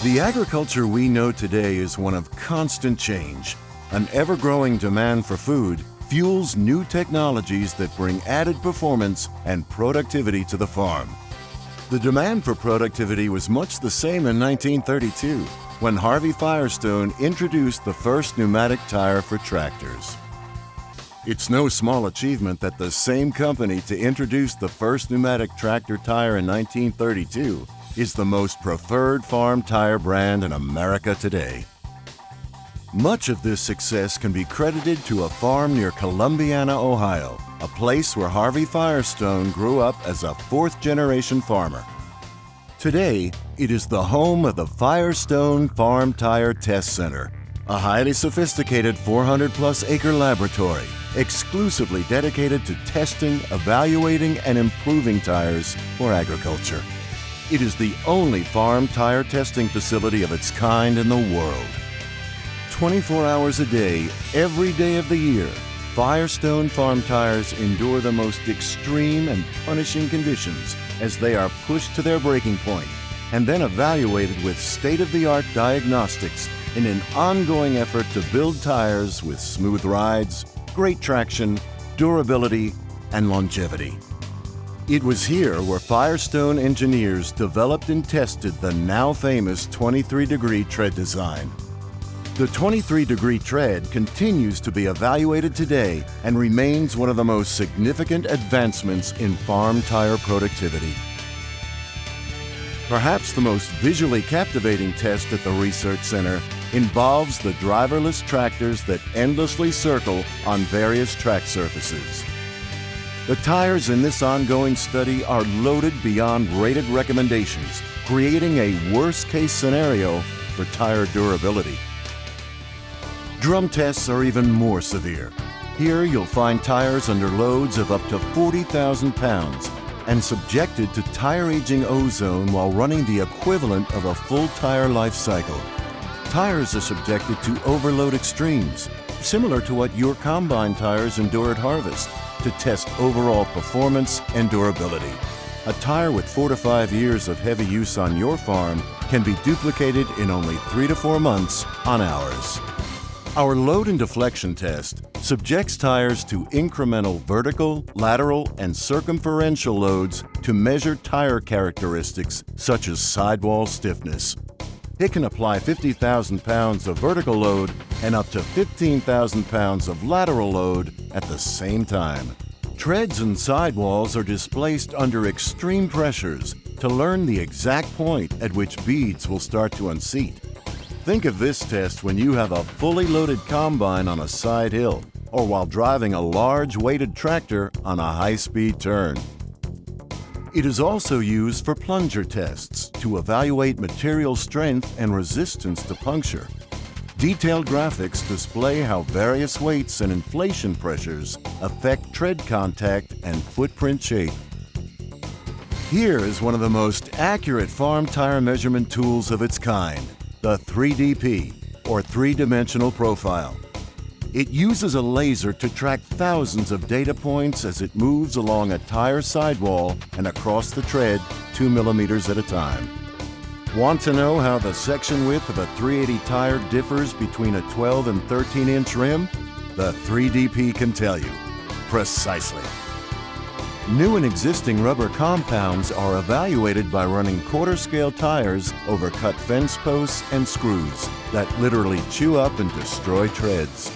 The agriculture we know today is one of constant change. An ever-growing demand for food fuels new technologies that bring added performance and productivity to the farm. The demand for productivity was much the same in 1932, when Harvey Firestone introduced the first pneumatic tire for tractors. It's no small achievement that the same company to introduce the first pneumatic tractor tire in 1932 is the most preferred farm tire brand in America today. Much of this success can be credited to a farm near Columbiana, Ohio, a place where Harvey Firestone grew up as a fourth-generation farmer. Today, it is the home of the Firestone Farm Tire Test Center, a highly sophisticated 400-plus acre laboratory exclusively dedicated to testing, evaluating, and improving tires for agriculture. It is the only farm tire testing facility of its kind in the world. 24 hours a day, every day of the year, Firestone farm tires endure the most extreme and punishing conditions as they are pushed to their breaking point and then evaluated with state-of-the-art diagnostics in an ongoing effort to build tires with smooth rides, great traction, durability, and longevity. It was here where Firestone engineers developed and tested the now famous 23-degree tread design. The 23-degree tread continues to be evaluated today and remains one of the most significant advancements in farm tire productivity. Perhaps the most visually captivating test at the Research Center involves the driverless tractors that endlessly circle on various track surfaces. The tires in this ongoing study are loaded beyond rated recommendations, creating a worst-case scenario for tire durability. Drum tests are even more severe. Here you'll find tires under loads of up to 40,000 pounds and subjected to tire aging ozone while running the equivalent of a full tire life cycle. Tires are subjected to overload extremes, similar to what your combine tires endure at harvest, to test overall performance and durability. A tire with 4 to 5 years of heavy use on your farm can be duplicated in only 3 to 4 months on ours. Our load and deflection test subjects tires to incremental vertical, lateral, and circumferential loads to measure tire characteristics such as sidewall stiffness. It can apply 50,000 pounds of vertical load and up to 15,000 pounds of lateral load at the same time. Treads and sidewalls are displaced under extreme pressures to learn the exact point at which beads will start to unseat. Think of this test when you have a fully loaded combine on a side hill or while driving a large weighted tractor on a high-speed turn. It is also used for plunger tests to evaluate material strength and resistance to puncture. Detailed graphics display how various weights and inflation pressures affect tread contact and footprint shape. Here is one of the most accurate farm tire measurement tools of its kind, the 3DP, or three-dimensional profile. It uses a laser to track thousands of data points as it moves along a tire sidewall and across the tread 2 millimeters at a time. Want to know how the section width of a 380 tire differs between a 12 and 13-inch rim? The 3DP can tell you. Precisely. New and existing rubber compounds are evaluated by running quarter-scale tires over cut fence posts and screws that literally chew up and destroy treads.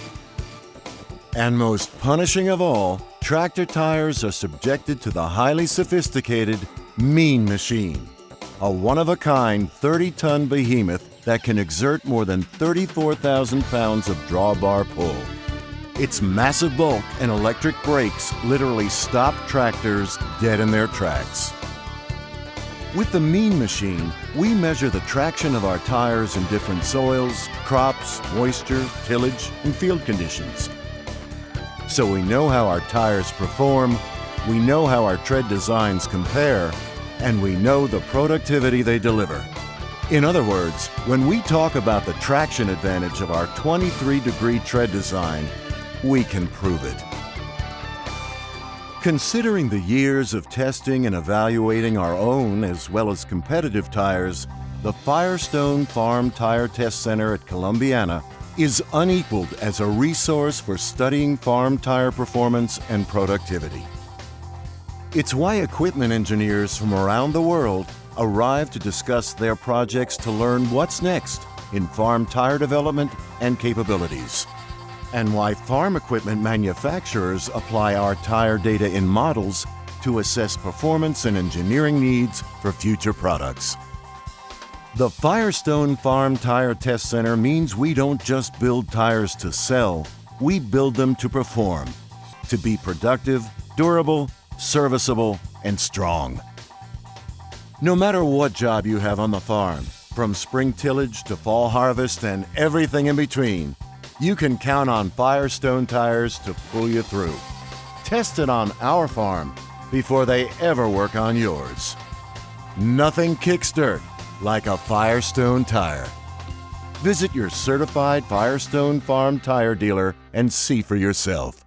And most punishing of all, tractor tires are subjected to the highly sophisticated Mean Machine, a one-of-a-kind 30-ton behemoth that can exert more than 34,000 pounds of drawbar pull. Its massive bulk and electric brakes literally stop tractors dead in their tracks. With the Mean Machine, we measure the traction of our tires in different soils, crops, moisture, tillage, and field conditions. So we know how our tires perform, we know how our tread designs compare, and we know the productivity they deliver. In other words, when we talk about the traction advantage of our 23-degree tread design, we can prove it. Considering the years of testing and evaluating our own as well as competitive tires, the Firestone Farm Tire Test Center at Columbiana is unequaled as a resource for studying farm tire performance and productivity. It's why equipment engineers from around the world arrive to discuss their projects to learn what's next in farm tire development and capabilities, and why farm equipment manufacturers apply our tire data in models to assess performance and engineering needs for future products. The Firestone Farm Tire Test Center means we don't just build tires to sell, we build them to perform, to be productive, durable, serviceable, and strong. No matter what job you have on the farm, from spring tillage to fall harvest and everything in between, you can count on Firestone tires to pull you through. Test it on our farm before they ever work on yours. Nothing kicks dirt like a Firestone tire. Visit your certified Firestone Farm Tire dealer and see for yourself.